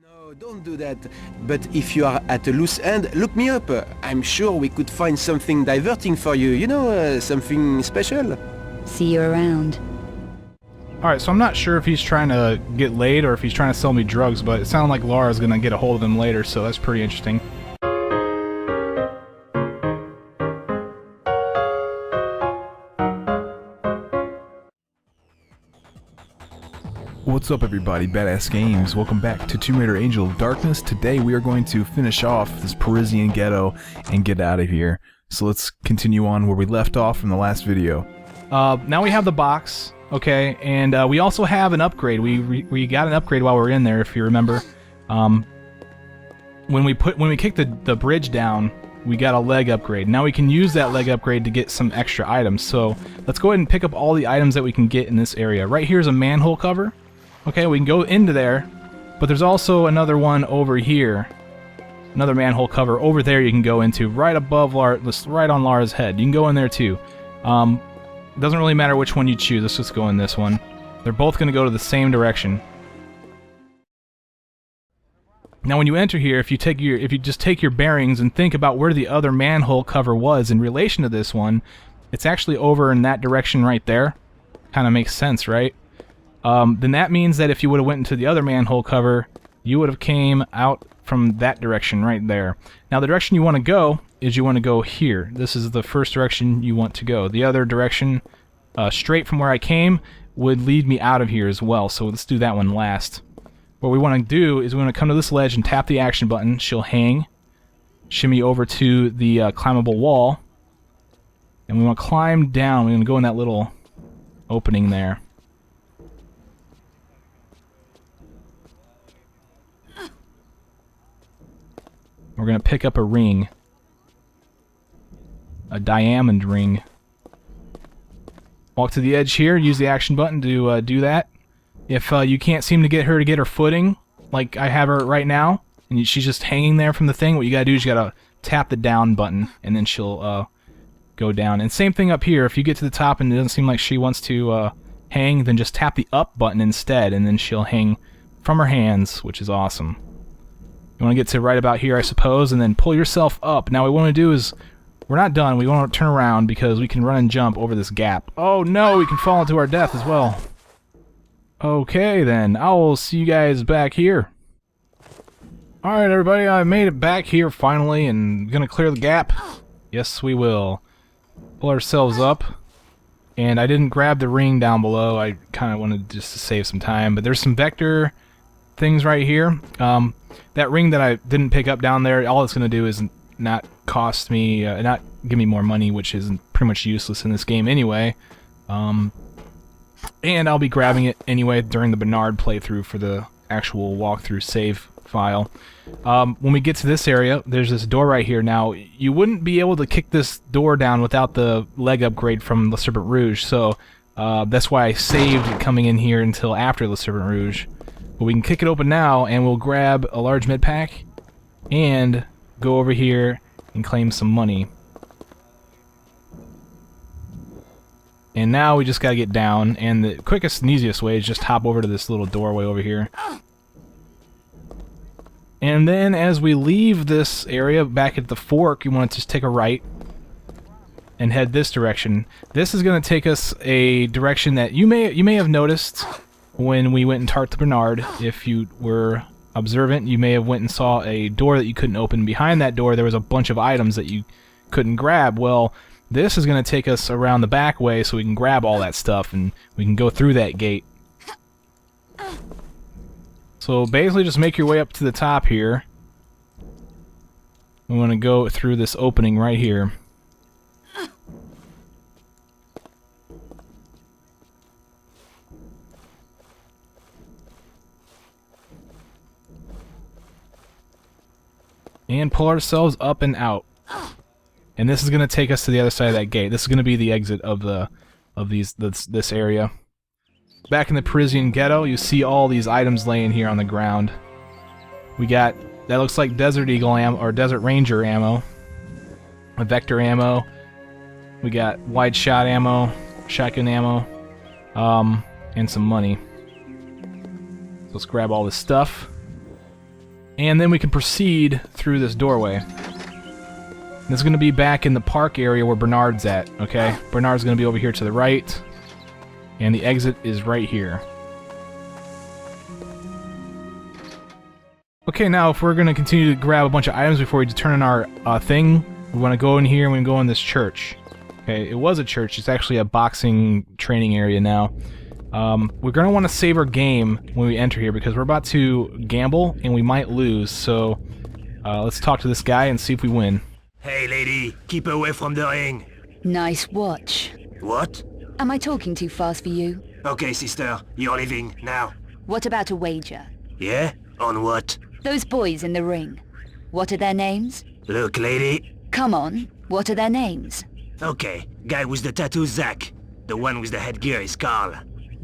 No, don't do that. But if you are at a loose end, look me up. I'm sure we could find something diverting for you. You know, something special. See you around. Alright, so I'm not sure if he's trying to get laid or if he's trying to sell me drugs, but it sounded like Laura's gonna get a hold of him later, so that's pretty interesting. What's up everybody, Badass Games. Welcome back to Tomb Raider Angel of Darkness. Today we are going to finish off this Parisian ghetto and get out of here. So let's continue on where we left off from the last video. Now we have the box, okay, and we also have an upgrade. We got an upgrade while we were in there, if you remember. When we kicked the bridge down, we got a leg upgrade. Now we can use that leg upgrade to get some extra items. So let's go ahead and pick up all the items that we can get in this area. Right here is a manhole cover. Okay, we can go into there, but there's also another one over here. Another manhole cover over there you can go into, right above right on Laura's head. You can go in there too. Doesn't really matter which one you choose. Let's just go in this one. They're both going to go to the same direction. Now when you enter here, if you just take your bearings and think about where the other manhole cover was in relation to this one, it's actually over in that direction right there. Kind of makes sense, right? Then that means that if you would have went into the other manhole cover, you would have came out from that direction right there. Now the direction you want to go is you want to go here. This is the first direction you want to go. The other direction, straight from where I came, would lead me out of here as well. So let's do that one last. What we want to do is we want to come to this ledge and tap the action button. She'll hang, shimmy over to the climbable wall, and we want to climb down. We're going to go in that little opening there. We're going to pick up a ring. A diamond ring. Walk to the edge here, use the action button to do that. If you can't seem to get her footing, like I have her right now, and she's just hanging there from the thing, what you gotta do is you gotta tap the down button, and then she'll go down. And same thing up here, if you get to the top and it doesn't seem like she wants to hang, then just tap the up button instead, and then she'll hang from her hands, which is awesome. You want to get to right about here, I suppose, and then pull yourself up. Now what we want to do is, we're not done, we want to turn around because we can run and jump over this gap. Oh no, we can fall into our death as well. Okay then, I will see you guys back here. Alright everybody, I made it back here finally, and gonna clear the gap. Yes, we will. Pull ourselves up. And I didn't grab the ring down below, I kind of wanted just to save some time, but there's some vector things right here. That ring that I didn't pick up down there, all it's going to do is not cost me, not give me more money, which is pretty much useless in this game anyway. And I'll be grabbing it anyway during the Bernard playthrough for the actual walkthrough save file. When we get to this area, there's this door right here. Now, you wouldn't be able to kick this door down without the leg upgrade from Le Serpent Rouge, so that's why I saved coming in here until after Le Serpent Rouge. But we can kick it open now, and we'll grab a large med pack and go over here and claim some money. And now we just gotta get down, and the quickest and easiest way is just hop over to this little doorway over here. And then as we leave this area back at the fork, you want to just take a right and head this direction. This is going to take us a direction that you may have noticed when we went and talked to Bernard. If you were observant, you may have went and saw a door that you couldn't open. Behind that door there was a bunch of items that you couldn't grab. Well, this is going to take us around the back way so we can grab all that stuff and we can go through that gate. So basically just make your way up to the top here. We want to go through this opening right here. And pull ourselves up and out. And this is going to take us to the other side of that gate. This is going to be the exit of this area. Back in the Parisian ghetto, you see all these items laying here on the ground. We got, that looks like Desert Eagle ammo, or Desert Ranger ammo. A Vector ammo. We got wide shot ammo, shotgun ammo, and some money. So let's grab all this stuff. And then we can proceed through this doorway. This is going to be back in the park area where Bernard's at, okay? Bernard's going to be over here to the right. And the exit is right here. Okay, now if we're going to continue to grab a bunch of items before we turn in our thing, we want to go in here and we go in this church. Okay, it was a church. It's actually a boxing training area now. We're going to want to save our game when we enter here because we're about to gamble and we might lose. So let's talk to this guy and see if we win. Hey lady, keep away from the ring. Nice watch. What? Am I talking too fast for you? Okay, sister, you're leaving now. What about a wager? Yeah? On what? Those boys in the ring. What are their names? Look, lady. Come on, what are their names? Okay, guy with the tattoo, Zach. The one with the headgear is Carl.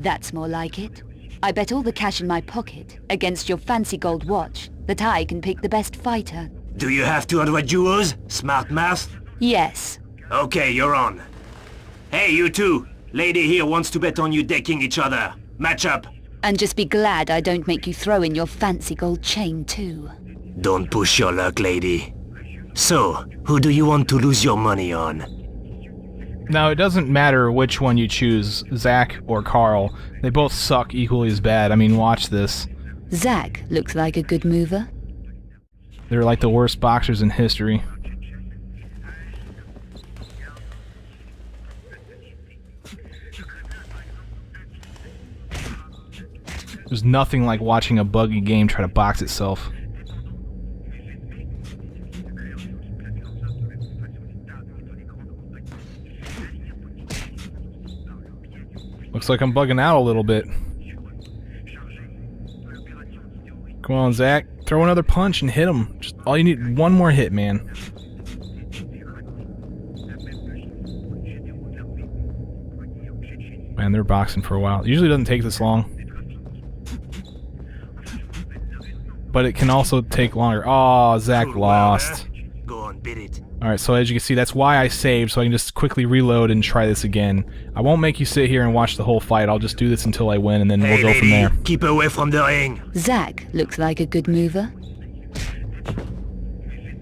That's more like it. I bet all the cash in my pocket against your fancy gold watch that I can pick the best fighter. Do you have 200 euros? Smart mouth? Yes. Okay, you're on. Hey, you two. Lady here wants to bet on you decking each other. Match up. And just be glad I don't make you throw in your fancy gold chain too. Don't push your luck, lady. So, who do you want to lose your money on? Now, it doesn't matter which one you choose, Zach or Carl. They both suck equally as bad. I mean, watch this. Zach looks like a good mover. They're like the worst boxers in history. There's nothing like watching a buggy game try to box itself. Looks like I'm bugging out a little bit. Come on, Zach. Throw another punch and hit him. Just all you need, one more hit, man. Man, they're boxing for a while. It usually doesn't take this long. But it can also take longer. Oh, Zach lost. Go on, beat it. Alright, so as you can see, that's why I saved, so I can just quickly reload and try this again. I won't make you sit here and watch the whole fight. I'll just do this until I win, and then we'll go from there. Keep away from the ring. Zach looks like a good mover.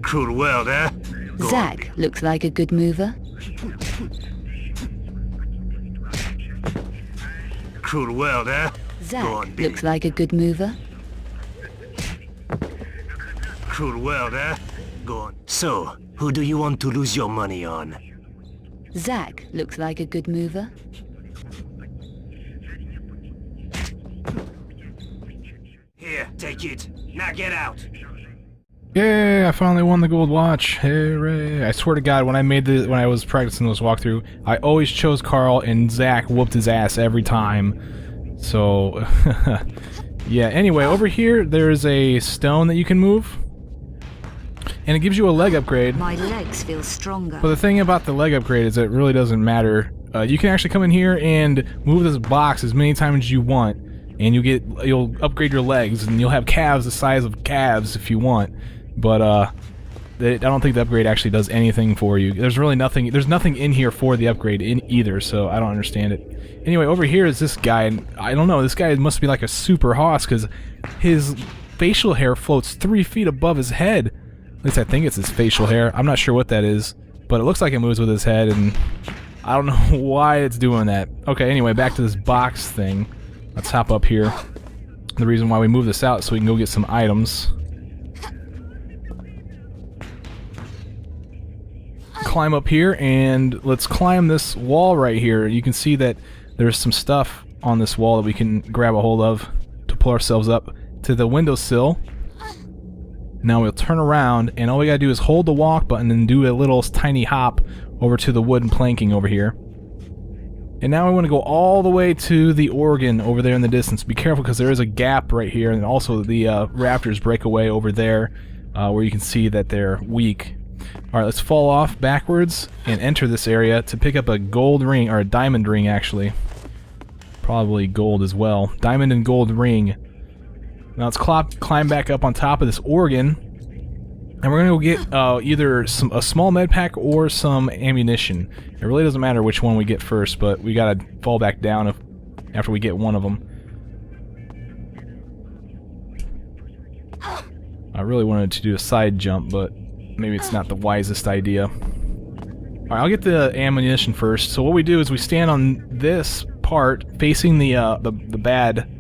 Cruel world, eh? Go Zach looks like a good mover. Cruel world, eh? Zach looks like a good mover. Cruel world, eh? Go on. So, who do you want to lose your money on? Zach looks like a good mover. Here, take it. Now get out. Yay, I finally won the gold watch. Hooray. I swear to God, when I was practicing this walkthrough, I always chose Carl and Zach whooped his ass every time. So, yeah, anyway, over here there's a stone that you can move. And it gives you a leg upgrade. My legs feel stronger. But the thing about the leg upgrade is that it really doesn't matter. You can actually come in here and move this box as many times as you want, and you'll upgrade your legs, and you'll have calves the size of calves if you want. But I don't think the upgrade actually does anything for you. There's nothing in here for the upgrade in either, so I don't understand it. Anyway, over here is this guy, and I don't know, this guy must be like a super hoss because his facial hair floats 3 feet above his head. At least I think it's his facial hair. I'm not sure what that is, but it looks like it moves with his head, and I don't know why it's doing that. Okay, anyway, back to this box thing. Let's hop up here. The reason why we move this out is so we can go get some items. Climb up here, and let's climb this wall right here. You can see that there's some stuff on this wall that we can grab a hold of to pull ourselves up to the windowsill. Now we'll turn around, and all we gotta do is hold the walk button and do a little tiny hop over to the wooden planking over here. And now we want to go all the way to the organ over there in the distance. Be careful because there is a gap right here, and also the rafters break away over there where you can see that they're weak. Alright, let's fall off backwards and enter this area to pick up a gold ring, or a diamond ring actually. Probably gold as well. Diamond and gold ring. Now let's climb back up on top of this organ, and we're gonna go get either a small med pack or some ammunition. It really doesn't matter which one we get first, but we gotta fall back down after we get one of them. I really wanted to do a side jump, but maybe it's not the wisest idea. Alright, I'll get the ammunition first. So what we do is we stand on this part facing the bad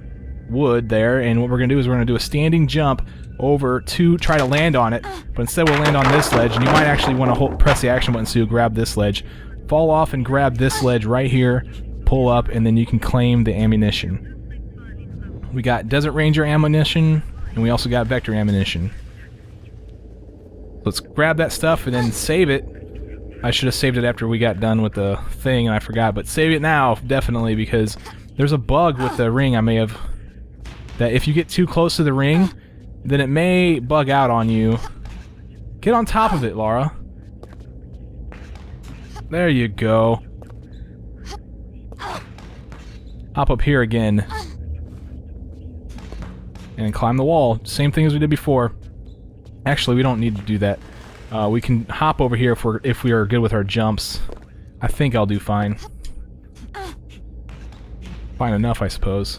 wood there, and what we're going to do is we're going to do a standing jump over to try to land on it, but instead we'll land on this ledge, and you might actually want to press the action button so you grab this ledge. Fall off and grab this ledge right here, pull up, and then you can claim the ammunition. We got Desert Ranger ammunition, and we also got Vector ammunition. Let's grab that stuff and then save it. I should have saved it after we got done with the thing and I forgot, but save it now, definitely, because there's a bug with the ring I may have... that if you get too close to the ring, then it may bug out on you. Get on top of it, Laura. There you go. Hop up here again. And climb the wall. Same thing as we did before. Actually, we don't need to do that. We can hop over here if we are good with our jumps. I think I'll do fine. Fine enough, I suppose.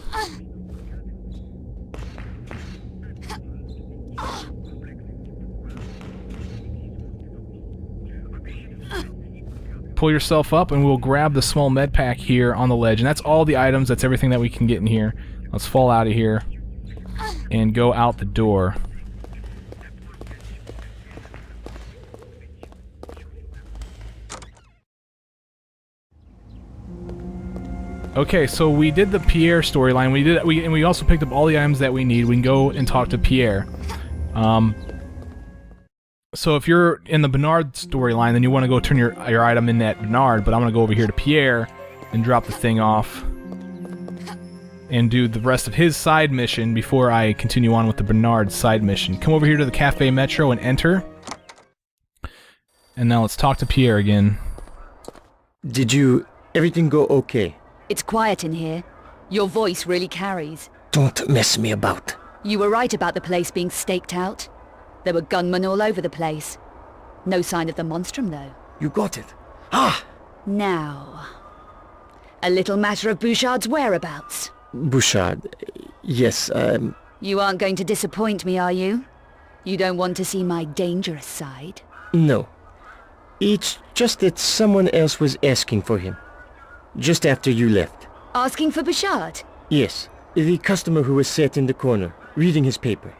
Pull yourself up and we'll grab the small med pack here on the ledge, and that's all the items, that's everything that we can get in here. Let's fall out of here and go out the door. Okay, so we did the Pierre storyline. And we also picked up all the items that we need. We can go and talk to Pierre. So if you're in the Bernard storyline, then you want to go turn your item in at Bernard, but I'm going to go over here to Pierre and drop the thing off and do the rest of his side mission before I continue on with the Bernard side mission. Come over here to the Cafe Metro and enter. And now let's talk to Pierre again. Everything go okay? It's quiet in here. Your voice really carries. Don't mess me about. You were right about the place being staked out. There were gunmen all over the place. No sign of the monstrum, though. You got it. Ah! Now, a little matter of Bouchard's whereabouts. Bouchard, yes, You aren't going to disappoint me, are you? You don't want to see my dangerous side? no. It's just that someone else was asking for him. Just after you left. Asking for Bouchard? Yes, the customer who was sat in the corner, reading his paper.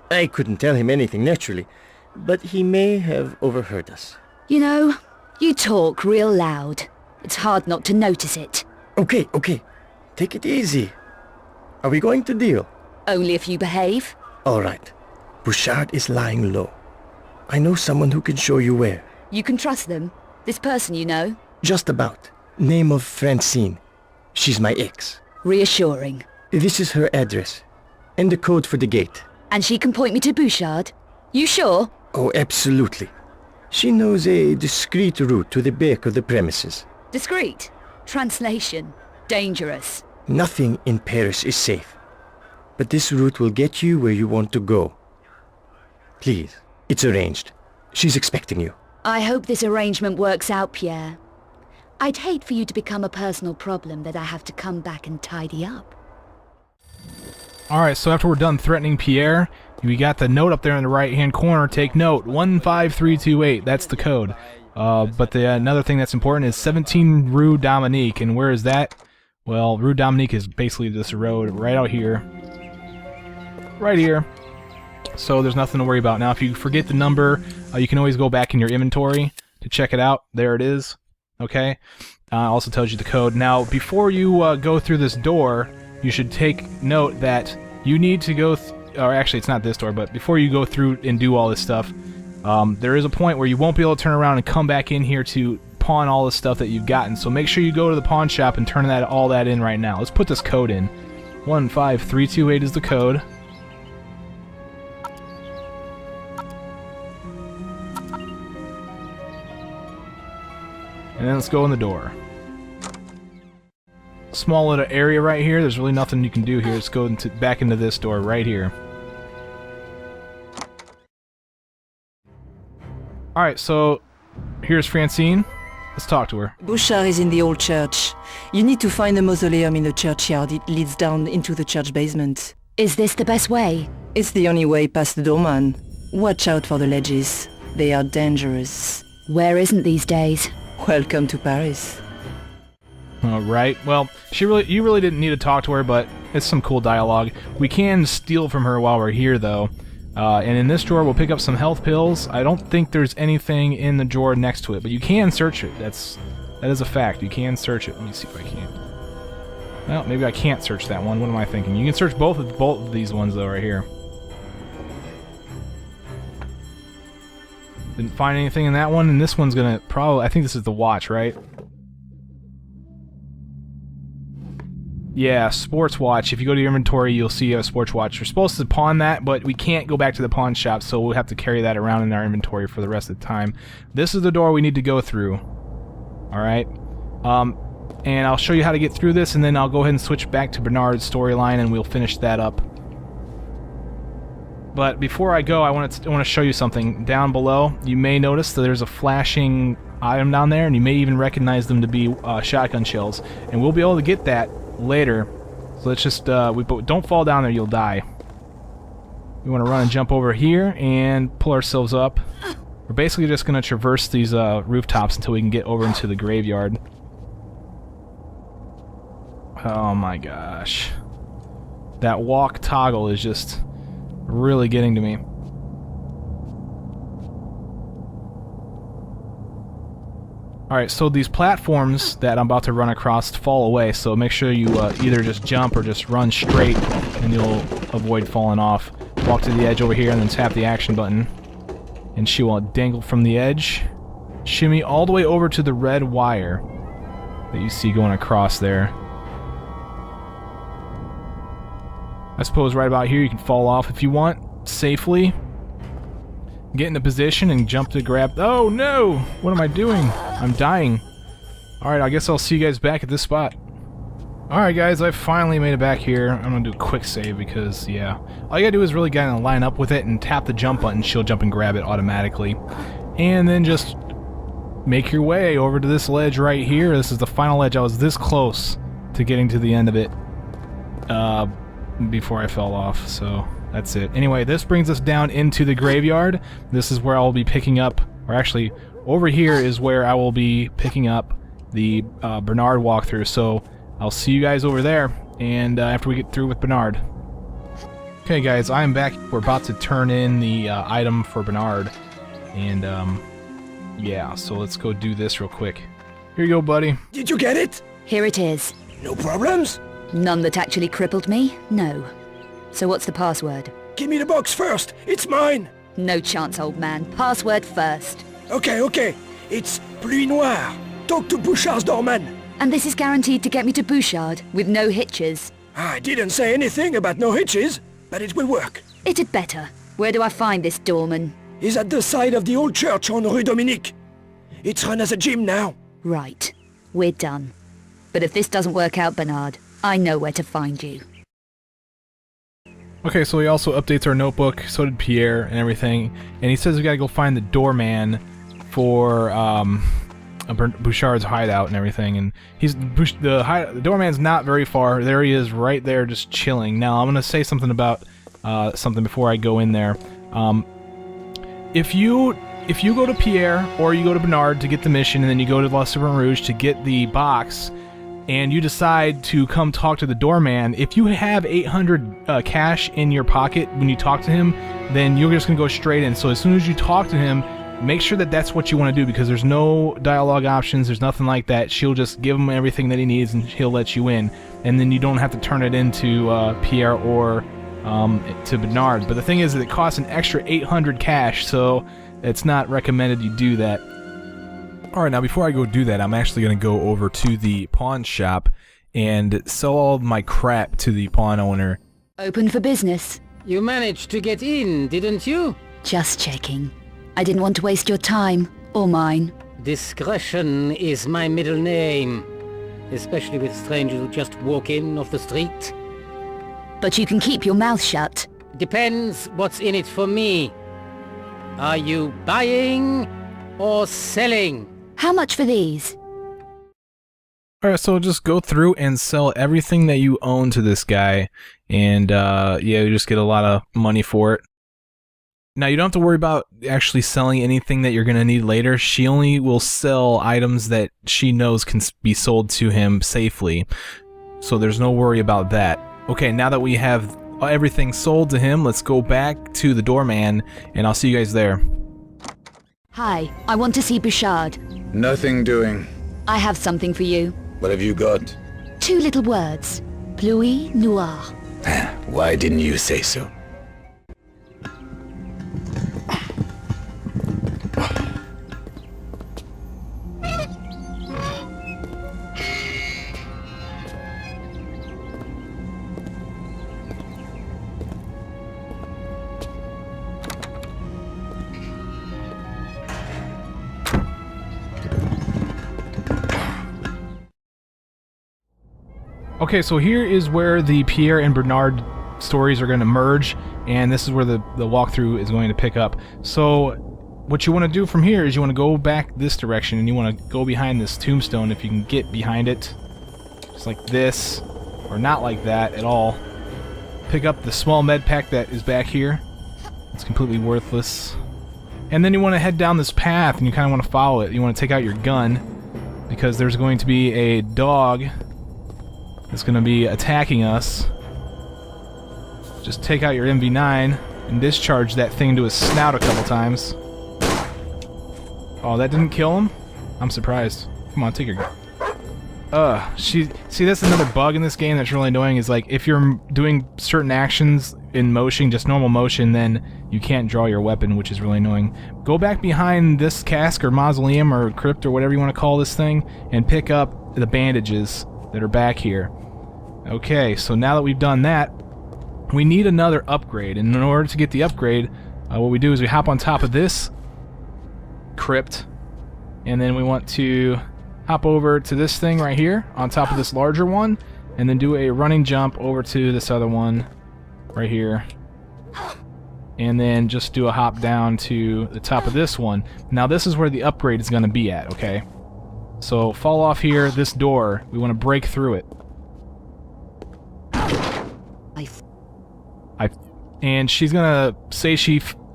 I couldn't tell him anything, naturally, but he may have overheard us. You know, you talk real loud. It's hard not to notice it. Okay, take it easy. Are we going to deal? Only if you behave. All right. Bouchard is lying low. I know someone who can show you where. You can trust them. This person you know. Just about. Name of Francine. She's my ex. Reassuring. This is her address. And the code for the gate. And she can point me to Bouchard? You sure? Oh, absolutely. She knows a discreet route to the back of the premises. Discreet. Translation. Dangerous. Nothing in Paris is safe. But this route will get you where you want to go. Please, it's arranged. She's expecting you. I hope this arrangement works out, Pierre. I'd hate for you to become a personal problem that I have to come back and tidy up. Alright, so after we're done threatening Pierre, we got the note up there in the right-hand corner. Take note, 15328, that's the code. But another thing that's important is 17 Rue Dominique, and where is that? Well, Rue Dominique is basically this road right out here. Right here. So there's nothing to worry about. Now, if you forget the number, you can always go back in your inventory to check it out. There it is. Okay? Also tells you the code. Now, before you go through this door, you should take note that you need to go... or actually, it's not this door, but before you go through and do all this stuff, there is a point where you won't be able to turn around and come back in here to pawn all the stuff that you've gotten. So make sure you go to the pawn shop and turn all that in right now. Let's put this code in. 15328 is the code. And then let's go in the door. Small little area right here. There's really nothing you can do here. Let's go back into this door right here. Alright, so here's Francine. Let's talk to her. Bouchard is in the old church. You need to find the mausoleum in the churchyard. It leads down into the church basement. Is this the best way? It's the only way past the doorman. Watch out for the ledges. They are dangerous. Where isn't these days? Welcome to Paris. Right. Well, you really didn't need to talk to her, but it's some cool dialogue. We can steal from her while we're here, though. And in this drawer, we'll pick up some health pills. I don't think there's anything in the drawer next to it, but you can search it. That is a fact. You can search it. Let me see if I can. Well, maybe I can't search that one. What am I thinking? You can search both of these ones, though, right here. Didn't find anything in that one, and this one's gonna probably... I think this is the watch, right? Yeah, sports watch. If you go to your inventory, you'll see a sports watch. We're supposed to pawn that, but we can't go back to the pawn shop, so we'll have to carry that around in our inventory for the rest of the time. This is the door we need to go through. Alright? And I'll show you how to get through this, and then I'll go ahead and switch back to Bernard's storyline, and we'll finish that up. But before I go, I want to show you something. Down below, you may notice that there's a flashing item down there, and you may even recognize them to be shotgun shells. And we'll be able to get that later. So let's just, but don't fall down there, you'll die. We want to run and jump over here and pull ourselves up. We're basically just going to traverse these rooftops until we can get over into the graveyard. Oh my gosh. That walk toggle is just really getting to me. Alright, so these platforms that I'm about to run across fall away, so make sure you either just jump or just run straight and you'll avoid falling off. Walk to the edge over here and then tap the action button. And she will dangle from the edge. Shimmy all the way over to the red wire that you see going across there. I suppose right about here you can fall off if you want, safely. Get into position and jump to grab... Oh no! What am I doing? I'm dying. Alright, I guess I'll see you guys back at this spot. Alright guys, I finally made it back here. I'm gonna do a quick save because, yeah. All you gotta do is really kind of line up with it and tap the jump button. She'll jump and grab it automatically. And then just make your way over to this ledge right here. This is the final ledge. I was this close to getting to the end of it before I fell off, so that's it. Anyway, this brings us down into the graveyard. This is where I'll be picking up, or actually, over here is where I will be picking up the Bernard walkthrough, so I'll see you guys over there, and after we get through with Bernard. Okay guys, I'm back. We're about to turn in the item for Bernard, and yeah, so let's go do this real quick. Here you go, buddy. Did you get it? Here it is. No problems? None that actually crippled me? No. So what's the password? Give me the box first. It's mine. No chance, old man. Password first. Okay. It's Pluie Noire. Talk to Bouchard's doorman. And this is guaranteed to get me to Bouchard, with no hitches. I didn't say anything about no hitches, but it will work. It had better. Where do I find this doorman? He's at the side of the old church on Rue Dominique. It's run as a gym now. Right. We're done. But if this doesn't work out, Bernard, I know where to find you. Okay, so he also updates our notebook, so did Pierre and everything, and he says we gotta go find the doorman for Bouchard's hideout and everything, and the doorman's not very far. There he is, right there, just chilling. Now, I'm gonna say something about something before I go in there. If you go to Pierre or you go to Bernard to get the mission, and then you go to La Sovereign Rouge to get the box, and you decide to come talk to the doorman, if you have 800 cash in your pocket when you talk to him, then you're just going to go straight in. So as soon as you talk to him, make sure that that's what you want to do, because there's no dialogue options, there's nothing like that. She'll just give him everything that he needs and he'll let you in. And then you don't have to turn it into Pierre or to Bernard. But the thing is that it costs an extra 800 cash, so it's not recommended you do that. Alright, now before I go do that, I'm actually going to go over to the pawn shop and sell all my crap to the pawn owner. Open for business. You managed to get in, didn't you? Just checking. I didn't want to waste your time, or mine. Discretion is my middle name. Especially with strangers who just walk in off the street. But you can keep your mouth shut. Depends what's in it for me. Are you buying or selling? How much for these? Alright, so just go through and sell everything that you own to this guy, and yeah, you just get a lot of money for it. Now, you don't have to worry about actually selling anything that you're going to need later. She only will sell items that she knows can be sold to him safely, so there's no worry about that. Okay, now that we have everything sold to him, let's go back to the doorman, and I'll see you guys there. Hi, I want to see Bouchard. Nothing doing. I have something for you. What have you got? 2 little words. Pluie noire. Why didn't you say so? Okay, so here is where the Pierre and Bernard stories are going to merge, and this is where the walkthrough is going to pick up. So what you want to do from here is you want to go back this direction, and you want to go behind this tombstone if you can get behind it. Just like this, or not like that at all. Pick up the small med pack that is back here. It's completely worthless. And then you want to head down this path, and you kind of want to follow it. You want to take out your gun, because there's going to be a dog that's going to be attacking us. Just take out your MV9 and discharge that thing to his snout a couple times. Oh, that didn't kill him? I'm surprised. Come on, take your gun. See, that's another bug in this game that's really annoying, is like, if you're doing certain actions in motion, just normal motion, then you can't draw your weapon, which is really annoying. Go back behind this cask or mausoleum or crypt or whatever you want to call this thing, and pick up the bandages that are back here. Okay, so now that we've done that, we need another upgrade, and in order to get the upgrade, what we do is we hop on top of this crypt, and then we want to hop over to this thing right here, on top of this larger one, and then do a running jump over to this other one, right here, and then just do a hop down to the top of this one. Now this is where the upgrade is going to be at, okay? So fall off here, this door, we want to break through it. And she's gonna say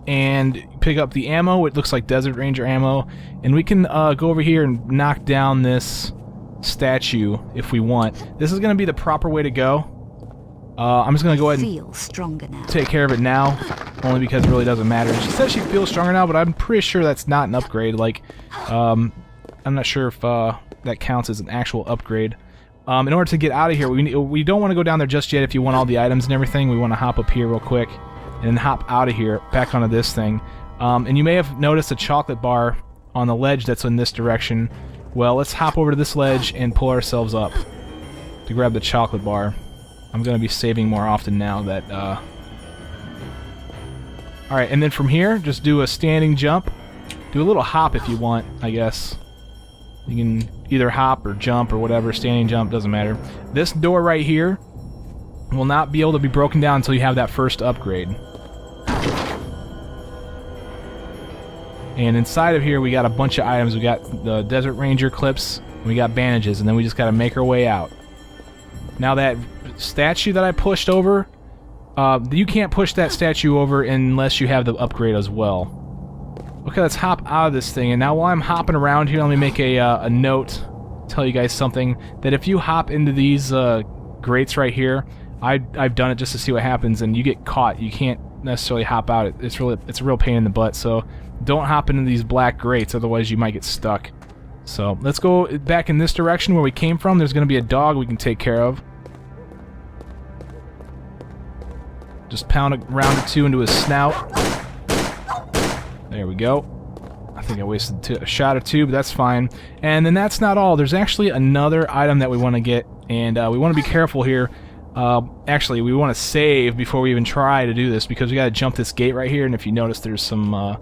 and pick up the ammo. It looks like Desert Ranger ammo, and we can go over here and knock down this statue if we want. This is gonna be the proper way to go. I'm just gonna go ahead and take care of it now, only because it really doesn't matter. She says she feels stronger now, but I'm pretty sure that's not an upgrade. Like, I'm not sure if that counts as an actual upgrade. In order to get out of here, we don't want to go down there just yet. If you want all the items and everything, we want to hop up here real quick and then hop out of here back onto this thing. And you may have noticed a chocolate bar on the ledge that's in this direction. Well, let's hop over to this ledge and pull ourselves up to grab the chocolate bar. I'm going to be saving more often now that... Alright, and then from here, just do a standing jump. Do a little hop if you want, I guess. You can either hop or jump or whatever, standing jump, doesn't matter. This door right here will not be able to be broken down until you have that first upgrade. And inside of here we got a bunch of items. We got the Desert Ranger clips, we got bandages, and then we just got to make our way out. Now that statue that I pushed over, you can't push that statue over unless you have the upgrade as well. Okay, let's hop out of this thing, and now while I'm hopping around here, let me make a note, tell you guys something, that if you hop into these grates right here, I've done it just to see what happens, and you get caught. You can't necessarily hop out. It's a real pain in the butt, so don't hop into these black grates, otherwise you might get stuck. So let's go back in this direction where we came from. There's going to be a dog we can take care of. Just pound a round or two into his snout. There we go. I think I wasted a shot or two, but that's fine. And then that's not all. There's actually another item that we want to get, and we want to be careful here. Actually, we want to save before we even try to do this, because we got to jump this gate right here, and if you notice, there's some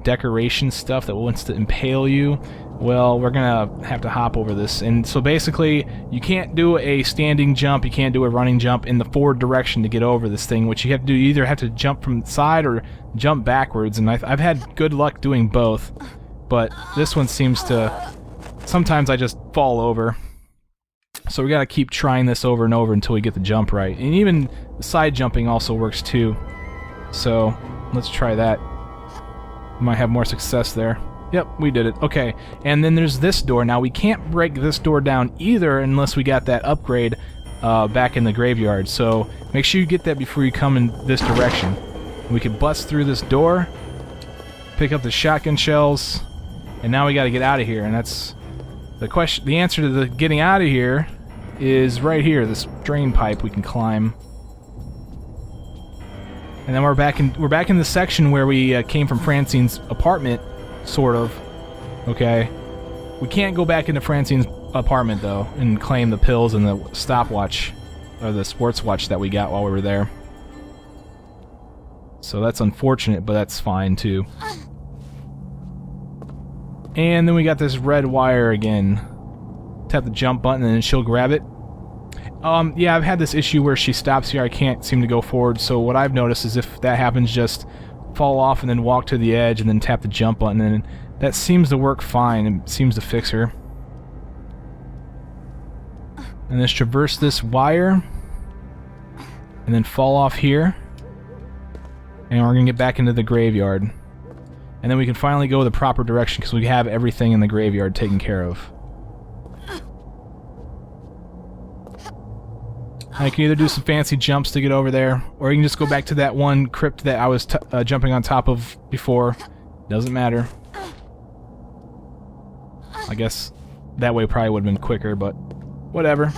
decoration stuff that wants to impale you. Well, we're gonna have to hop over this, and so basically you can't do a standing jump, you can't do a running jump in the forward direction to get over this thing. What you have to do, you either have to jump from the side or jump backwards, and I've had good luck doing both, but this one seems to, sometimes I just fall over. So we gotta keep trying this over and over until we get the jump right. And even side jumping also works too. So let's try that. We might have more success there. Yep, we did it. Okay, and then there's this door. Now we can't break this door down either unless we got that upgrade back in the graveyard. So make sure you get that before you come in this direction. We can bust through this door, pick up the shotgun shells, and now we got to get out of here. And that's the question. The answer to the getting out of here is right here. This drain pipe we can climb. And then we're back in the section where we came from Francine's apartment, sort of. Okay, we can't go back into Francine's apartment though and claim the pills and the stopwatch or the sports watch that we got while we were there. So that's unfortunate, but that's fine too. And then we got this red wire again. Tap the jump button and then she'll grab it. Yeah, I've had this issue where she stops here. I can't seem to go forward. So what I've noticed is if that happens, just fall off and then walk to the edge and then tap the jump button. And that seems to work fine. It seems to fix her. And let's traverse this wire. And then fall off here. And we're going to get back into the graveyard. And then we can finally go the proper direction because we have everything in the graveyard taken care of. I can either do some fancy jumps to get over there, or you can just go back to that one crypt that I was jumping on top of before. Doesn't matter. I guess that way probably would have been quicker, but whatever.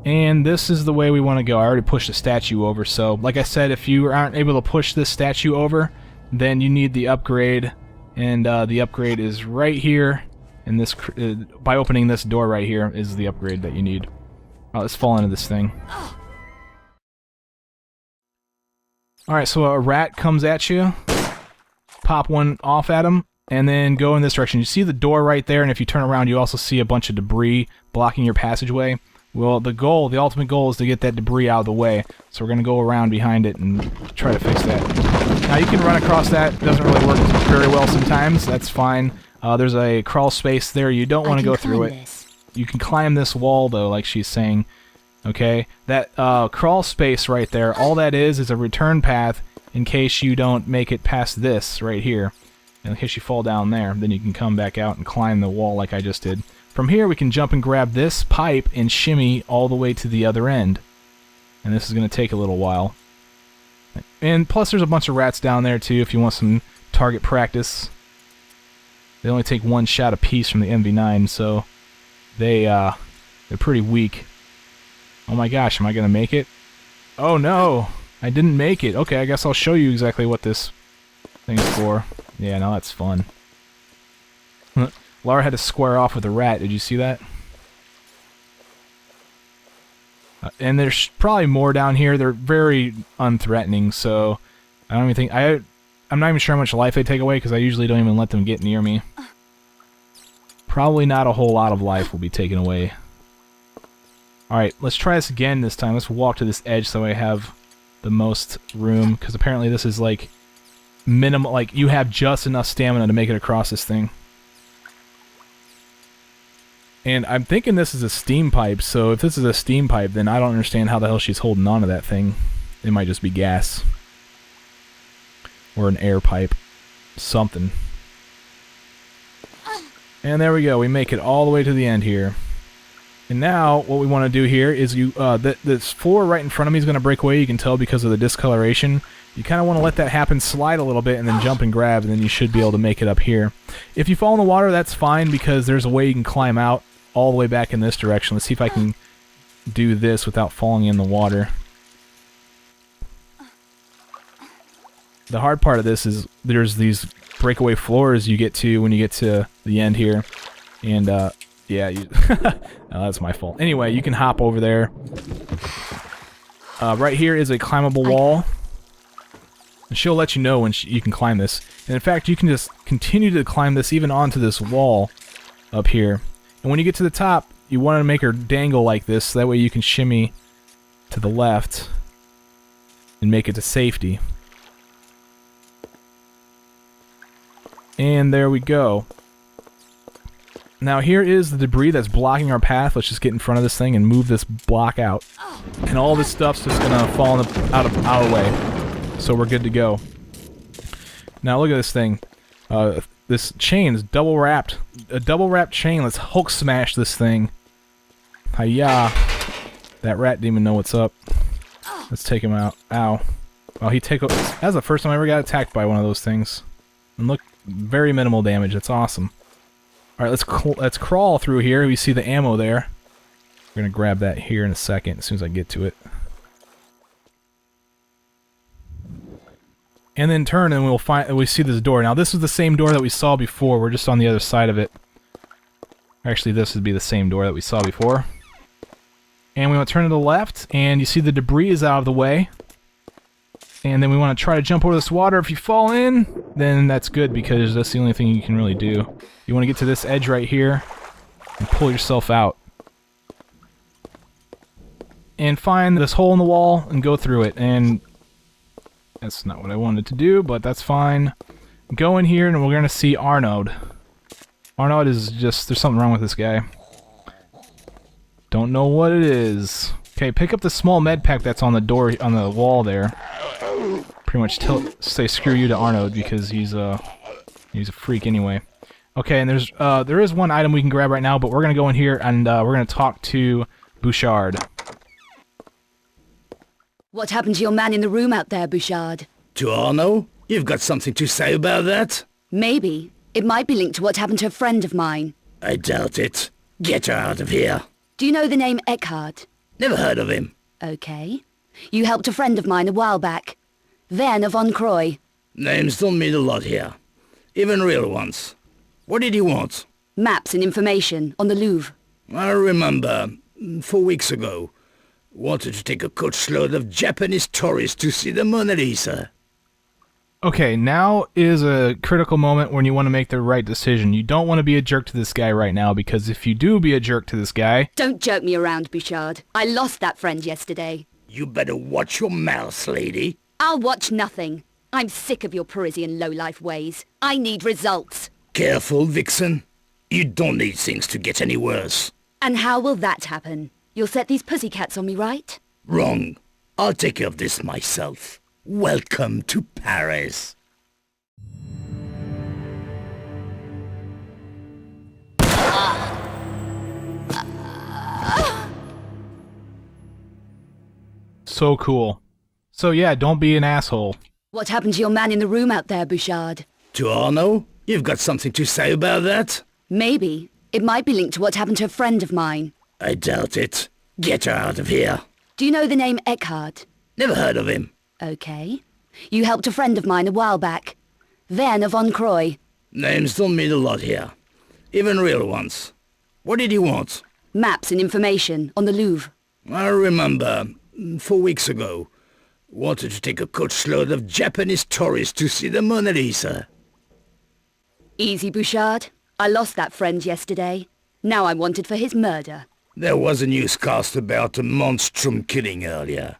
And this is the way we want to go. I already pushed the statue over, so like I said, if you aren't able to push this statue over, then you need the upgrade, and the upgrade is right here. And this, by opening this door right here, is the upgrade that you need. Oh, let's fall into this thing. Alright, so a rat comes at you. Pop one off at him, and then go in this direction. You see the door right there, and if you turn around, you also see a bunch of debris blocking your passageway. Well, the ultimate goal is to get that debris out of the way. So we're going to go around behind it and try to fix that. Now, you can run across that. It doesn't really work very well sometimes. That's fine. There's a crawl space there. You don't want to go through it. You can climb this wall, though, like she's saying. Okay? That crawl space right there, all that is a return path in case you don't make it past this right here. In case you fall down there, then you can come back out and climb the wall like I just did. From here, we can jump and grab this pipe and shimmy all the way to the other end. And this is going to take a little while. And plus, there's a bunch of rats down there, too, if you want some target practice. They only take one shot apiece from the MV9, so they're pretty weak. Oh my gosh, am I going to make it? Oh no, I didn't make it. Okay, I guess I'll show you exactly what this thing's for. Yeah, now that's fun. Lara had to square off with a rat. Did you see that? And there's probably more down here. They're very unthreatening, so I don't even think... I'm not even sure how much life they take away because I usually don't even let them get near me. Probably not a whole lot of life will be taken away. Alright, let's try this again this time. Let's walk to this edge so I have the most room, because apparently this is like minimal, like you have just enough stamina to make it across this thing. And I'm thinking this is a steam pipe, so if this is a steam pipe, then I don't understand how the hell she's holding on to that thing. It might just be gas. Or an air pipe. Something. And there we go. We make it all the way to the end here. And now, what we want to do here is this floor right in front of me is going to break away. You can tell because of the discoloration. You kind of want to let that happen, slide a little bit, and then jump and grab, and then you should be able to make it up here. If you fall in the water, that's fine, because there's a way you can climb out all the way back in this direction. Let's see if I can do this without falling in the water. The hard part of this is there's these breakaway floors you get to when you get to the end here. And, yeah, no, that's my fault. Anyway, you can hop over there. Right here is a climbable wall. And she'll let you know when you can climb this. And in fact, you can just continue to climb this even onto this wall up here. And when you get to the top, you want to make her dangle like this, so that way you can shimmy to the left and make it to safety. And there we go. Now here is the debris that's blocking our path. Let's just get in front of this thing and move this block out. And all this stuff's just gonna fall out of our way. So we're good to go. Now look at this thing. This chain is double wrapped. A double wrapped chain. Let's Hulk smash this thing. Hiya. That rat didn't even know what's up. Let's take him out. Ow. Well, that's the first time I ever got attacked by one of those things. And look, very minimal damage. That's awesome. Alright, let's crawl through here. We see the ammo there. We're gonna grab that here in a second, as soon as I get to it. And then turn and we see this door. Now this is the same door that we saw before. We're just on the other side of it. Actually, this would be the same door that we saw before. And we want to turn to the left, and you see the debris is out of the way. And then we want to try to jump over this water. If you fall in, then that's good, because that's the only thing you can really do. You want to get to this edge right here and pull yourself out. And find this hole in the wall and go through it. And that's not what I wanted to do, but that's fine. Go in here and we're going to see Arnaud. Arnaud is just... there's something wrong with this guy. Don't know what it is. Okay, pick up the small med pack that's on the door, on the wall there. Pretty much say screw you to Arnaud, because he's a freak anyway. Okay, and there is one item we can grab right now, but we're gonna go in here and we're gonna talk to Bouchard. What happened to your man in the room out there, Bouchard? To Arnaud? You've got something to say about that? Maybe. It might be linked to what happened to a friend of mine. I doubt it. Get her out of here. Do you know the name Eckhart? Never heard of him. Okay. You helped a friend of mine a while back. Werner von Croy. Names don't mean a lot here. Even real ones. What did he want? Maps and information on the Louvre. I remember, 4 weeks ago, wanted to take a coachload of Japanese tourists to see the Mona Lisa. Okay, now is a critical moment when you want to make the right decision. You don't want to be a jerk to this guy right now, because if you do be a jerk to this guy... Don't jerk me around, Bouchard. I lost that friend yesterday. You better watch your mouth, lady. I'll watch nothing. I'm sick of your Parisian lowlife ways. I need results. Careful, Vixen. You don't need things to get any worse. And how will that happen? You'll set these pussycats on me, right? Wrong. I'll take care of this myself. Welcome to Paris. So cool. So yeah, don't be an asshole. What happened to your man in the room out there, Bouchard? To Arnaud? You've got something to say about that? Maybe. It might be linked to what happened to a friend of mine. I doubt it. Get her out of here. Do you know the name Eckhart? Never heard of him. Okay. You helped a friend of mine a while back. Werner von Croy. Names don't mean a lot here. Even real ones. What did he want? Maps and information on the Louvre. I remember, 4 weeks ago, wanted to take a coachload of Japanese tourists to see the Mona Lisa. Easy, Bouchard. I lost that friend yesterday. Now I'm wanted for his murder. There was a newscast about a monstrum killing earlier.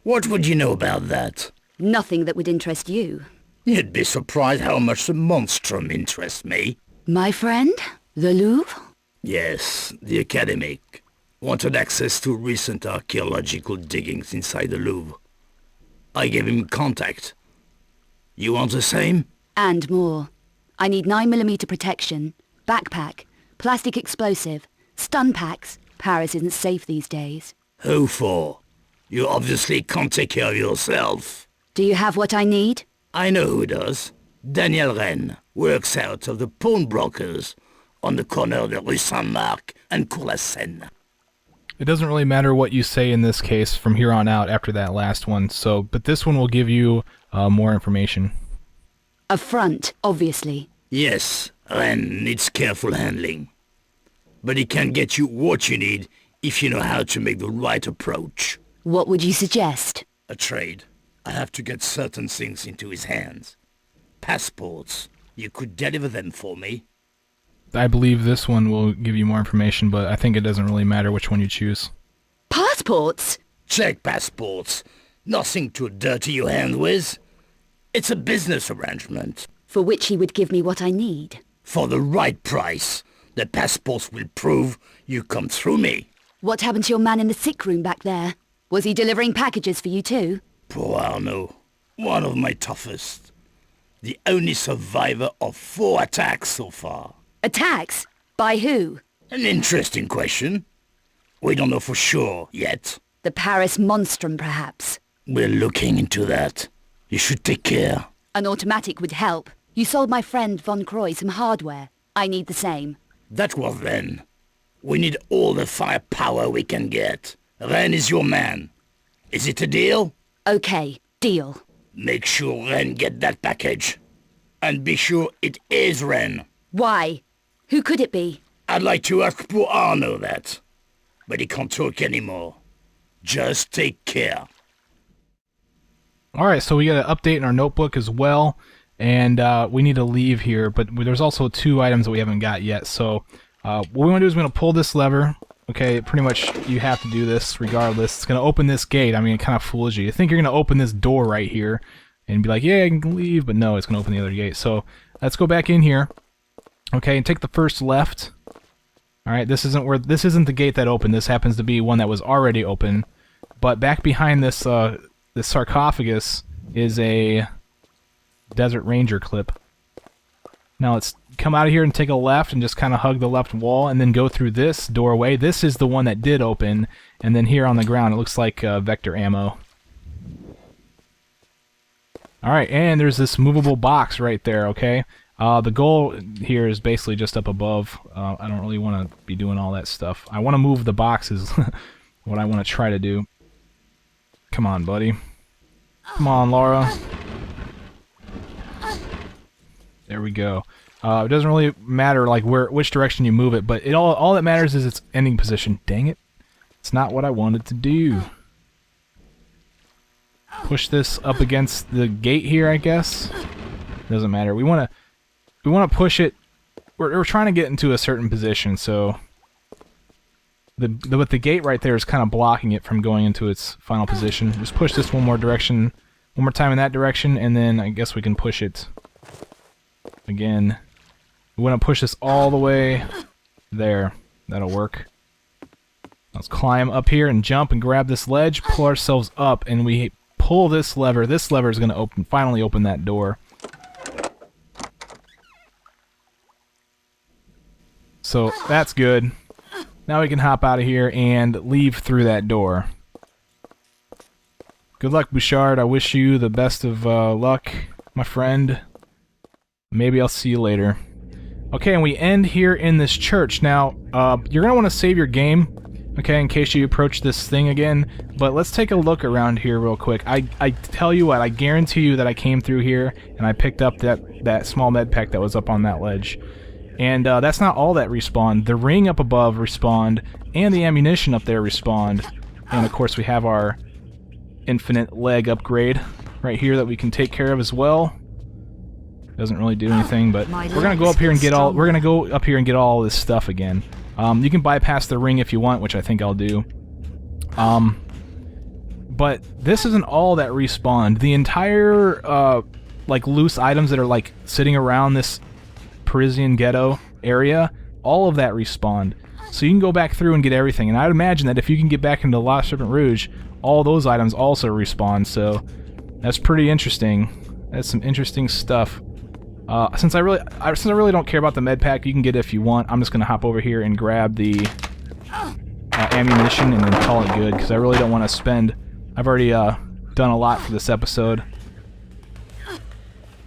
What would you know about that? Nothing that would interest you. You'd be surprised how much the monstrum interests me. My friend? The Louvre? Yes, the academic. Wanted access to recent archaeological diggings inside the Louvre. I gave him contact. You want the same? And more. I need 9mm protection, backpack, plastic explosive, stun packs. Paris isn't safe these days. Who for? You obviously can't take care of yourself. Do you have what I need? I know who does. Daniel Rennes works out of the pawnbrokers on the corner of the Rue Saint-Marc and Cours la Seine. It doesn't really matter what you say in this case from here on out after that last one, but this one will give you more information. A front, obviously. Yes, Rennes needs careful handling. But he can get you what you need if you know how to make the right approach. What would you suggest? A trade. I have to get certain things into his hands. Passports. You could deliver them for me. I believe this one will give you more information, but I think it doesn't really matter which one you choose. Passports? Check passports. Nothing to dirty your hand with. It's a business arrangement. For which he would give me what I need. For the right price, the passports will prove you come through me. What happened to your man in the sick room back there? Was he delivering packages for you too? Poor Arno, one of my toughest. The only survivor of 4 attacks so far. Attacks? By who? An interesting question. We don't know for sure yet. The Paris Monstrum, perhaps. We're looking into that. You should take care. An automatic would help. You sold my friend Von Croy some hardware. I need the same. That was then. We need all the firepower we can get. Ren is your man. Is it a deal? Okay, deal. Make sure Ren get that package. And be sure it is Ren. Why? Who could it be? I'd like to ask poor Arno that. But he can't talk anymore. Just take care. Alright, so we got an update in our notebook as well. And we need to leave here, but there's also 2 items that we haven't got yet. So what we want to do is we're going to pull this lever. Okay, pretty much you have to do this regardless. It's going to open this gate. I mean, it kind of fools you. You think you're going to open this door right here and be like, yeah, I can leave, but no, it's going to open the other gate. So let's go back in here. Okay, and take the first left. Alright, this isn't the gate that opened. This happens to be one that was already open. But back behind this this sarcophagus is a Desert Ranger clip. Now let's come out of here and take a left and just kind of hug the left wall and then go through this doorway. This is the one that did open, and then here on the ground it looks like vector ammo. Alright, and there's this movable box right there, okay? The goal here is basically just up above. I don't really want to be doing all that stuff. I want to move the boxes, what I want to try to do. Come on, buddy. Come on, Laura. There we go. It doesn't really matter like which direction you move it, but all that matters is its ending position. Dang it. It's not what I wanted to do. Push this up against the gate here, I guess. Doesn't matter. We want to push it. We're trying to get into a certain position, so but the gate right there is kind of blocking it from going into its final position. Just push this one more time in that direction, and then I guess we can push it again. We want to push this all the way there. That'll work. Let's climb up here and jump and grab this ledge, pull ourselves up, and we pull this lever. This lever is going to finally open that door. So that's good. Now we can hop out of here and leave through that door. Good luck, Bouchard. I wish you the best of luck, my friend. Maybe I'll see you later. Okay, and we end here in this church. Now, you're going to want to save your game, okay, in case you approach this thing again. But let's take a look around here real quick. I tell you what, I guarantee you that I came through here and I picked up that small med pack that was up on that ledge. And that's not all that respawned. The ring up above respawned, and the ammunition up there respawned. And of course we have our infinite leg upgrade right here that we can take care of as well. Doesn't really do anything, but we're gonna go up here and get all. We're gonna go up here and get all this stuff again. You can bypass the ring if you want, which I think I'll do. But this isn't all that respawned. The entire like loose items that are like sitting around this Parisian ghetto area, all of that respawned. So you can go back through and get everything. And I'd imagine that if you can get back into La Serpent Rouge, all those items also respawn. So that's pretty interesting. That's some interesting stuff. Since I really don't care about the med pack, you can get it if you want. I'm just gonna hop over here and grab the ammunition and then call it good, because I really don't want to spend. I've already done a lot for this episode,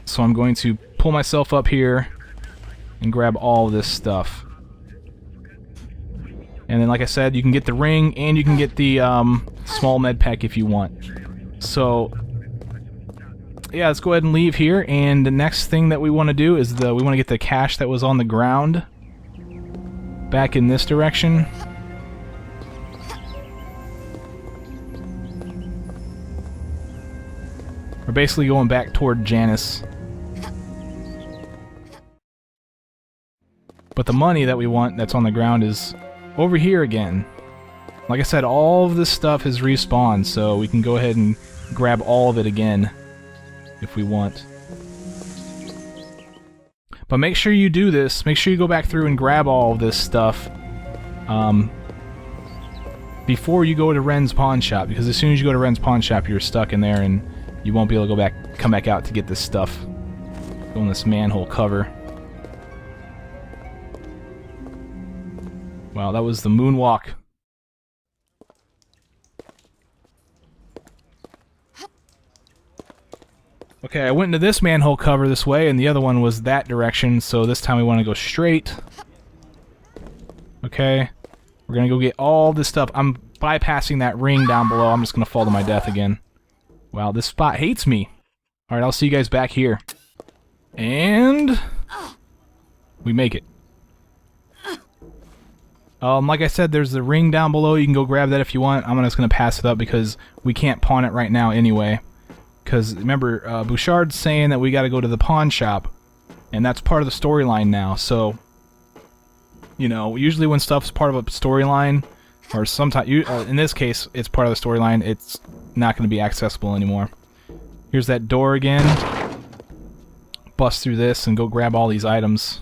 so I'm going to pull myself up here and grab all of this stuff. And then, like I said, you can get the ring and you can get the small med pack if you want. So yeah, let's go ahead and leave here, and the next thing that we want to do is we want to get the cache that was on the ground back in this direction. We're basically going back toward Janus. But the money that we want that's on the ground is over here again. Like I said, all of this stuff has respawned, so we can go ahead and grab all of it again if we want. But make sure you do this. Make sure you go back through and grab all of this stuff before you go to Ren's pawn shop, because as soon as you go to Ren's pawn shop, you're stuck in there and you won't be able to come back out to get this stuff. Go in this manhole cover. Wow, that was the moonwalk. Okay, I went into this manhole cover this way, and the other one was that direction, so this time we want to go straight. Okay, we're gonna go get all this stuff. I'm bypassing that ring down below. I'm just gonna fall to my death again. Wow, this spot hates me. Alright, I'll see you guys back here. And we make it. Like I said, there's the ring down below. You can go grab that if you want. I'm just gonna pass it up because we can't pawn it right now anyway. Because remember, Bouchard's saying that we got to go to the pawn shop, and that's part of the storyline now. So, you know, usually when stuff's part of a storyline, or sometimes, in this case, it's part of the storyline, it's not going to be accessible anymore. Here's that door again. Bust through this and go grab all these items.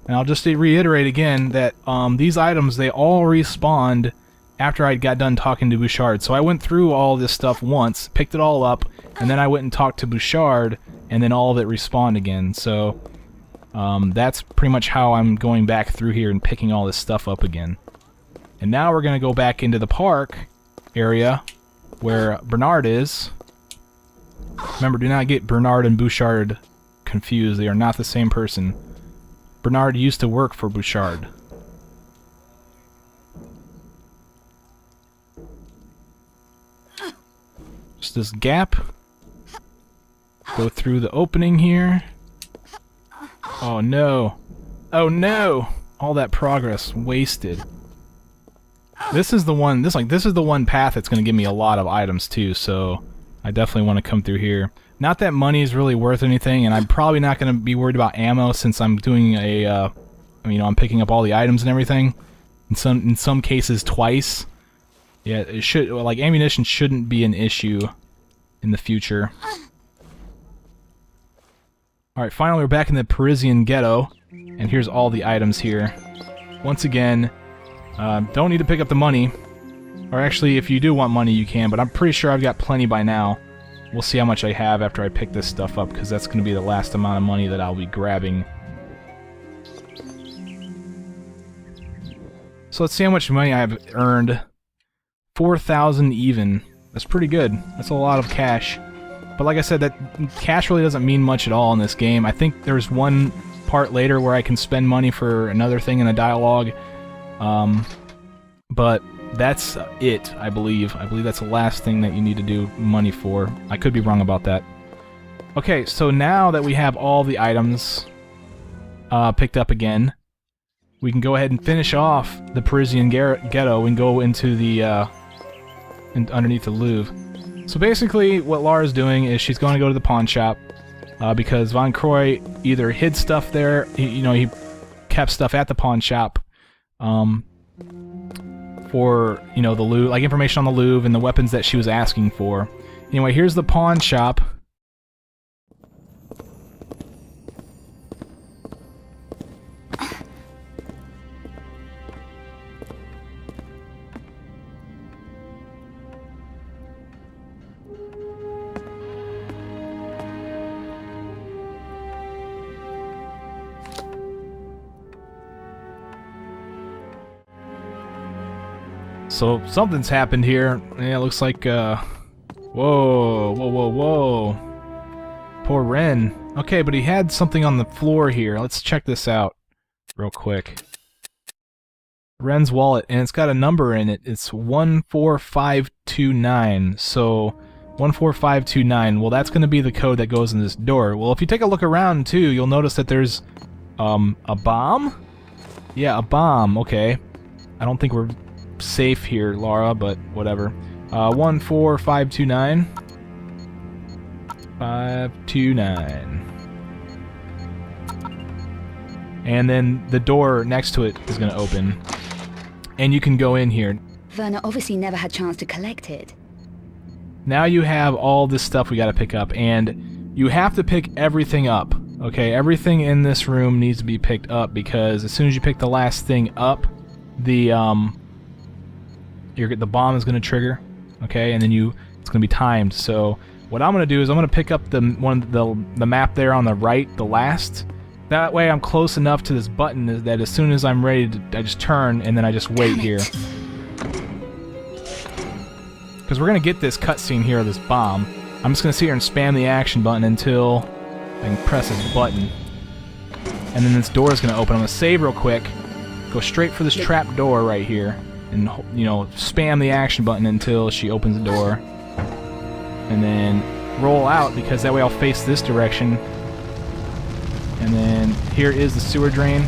And I'll just reiterate again that these items, they all respawned after I got done talking to Bouchard. So I went through all this stuff once, picked it all up, and then I went and talked to Bouchard, and then all of it respawned again. So that's pretty much how I'm going back through here and picking all this stuff up again. And now we're going to go back into the park area where Bernard is. Remember, do not get Bernard and Bouchard confused. They are not the same person. Bernard used to work for Bouchard. Just this gap. Go through the opening here. Oh no. Oh no! All that progress wasted. This is the one, this is the one path that's going to give me a lot of items too, so I definitely want to come through here. Not that money is really worth anything, and I'm probably not going to be worried about ammo since I'm doing a, you know, I'm picking up all the items and everything. In some cases twice. Yeah, it should, like, ammunition shouldn't be an issue in the future. Alright, finally we're back in the Parisian ghetto, and here's all the items here. Once again, don't need to pick up the money. Or actually, if you do want money, you can, but I'm pretty sure I've got plenty by now. We'll see how much I have after I pick this stuff up, because that's going to be the last amount of money that I'll be grabbing. So let's see how much money I've earned. 4,000 even. That's pretty good. That's a lot of cash. But like I said, that cash really doesn't mean much at all in this game. I think there's one part later where I can spend money for another thing in a dialogue. But that's it, I believe. I believe that's the last thing that you need to do money for. I could be wrong about that. Okay, so now that we have all the items picked up again, we can go ahead and finish off the Parisian ghetto and go into the underneath the Louvre. So basically, what Lara's doing is she's going to go to the pawn shop because Von Croy either hid stuff there, he kept stuff at the pawn shop for, the Louvre, like information on the Louvre and the weapons that she was asking for. Anyway, here's the pawn shop. So something's happened here. Yeah, it looks like, whoa. Poor Ren. Okay, but he had something on the floor here. Let's check this out real quick. Ren's wallet, and it's got a number in it. It's 14529. So 14529. Well, that's going to be the code that goes in this door. Well, if you take a look around too, you'll notice that there's a bomb? Yeah, a bomb. Okay. I don't think we're safe here, Lara, but whatever. 14529. 529. And then the door next to it is going to open. And you can go in here. Werner obviously never had chance to collect it. Now you have all this stuff we gotta pick up, and you have to pick everything up. Okay, everything in this room needs to be picked up, because as soon as you pick the last thing up, the bomb is gonna trigger. Okay, and then it's gonna be timed. So what I'm gonna do is I'm gonna pick up the map there on the right, the last. That way I'm close enough to this button that as soon as I'm ready I just turn and then I just wait here. Because we're gonna get this cutscene here of this bomb. I'm just gonna sit here and spam the action button until I can press this button. And then this door is gonna open. I'm gonna save real quick, go straight for this trap door right here, and you know, spam the action button until she opens the door. And then roll out, because that way I'll face this direction. And then here is the sewer drain.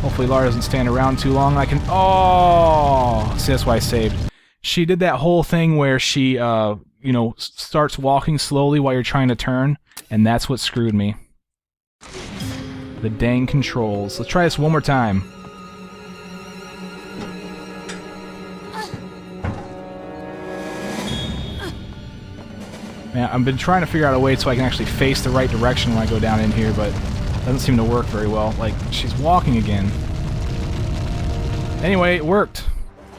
Hopefully Lara doesn't stand around too long. I can... Oh! See, that's why I saved. She did that whole thing where she, you know, starts walking slowly while you're trying to turn, and that's what screwed me. The dang controls. Let's try this one more time. Man, I've been trying to figure out a way so I can actually face the right direction when I go down in here, but it doesn't seem to work very well. Like, she's walking again. Anyway, it worked.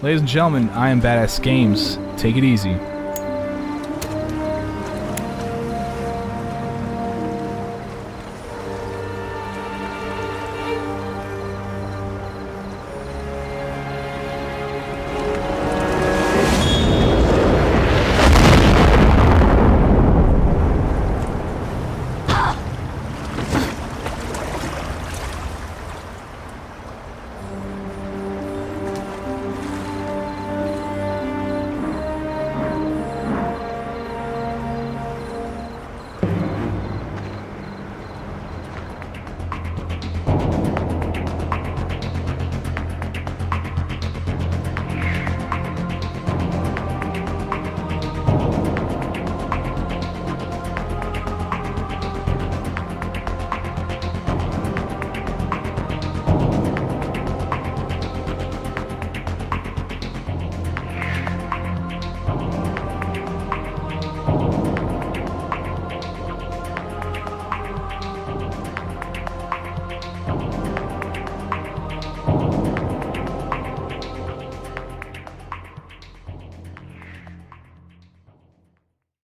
Ladies and gentlemen, I am Badass Games. Take it easy.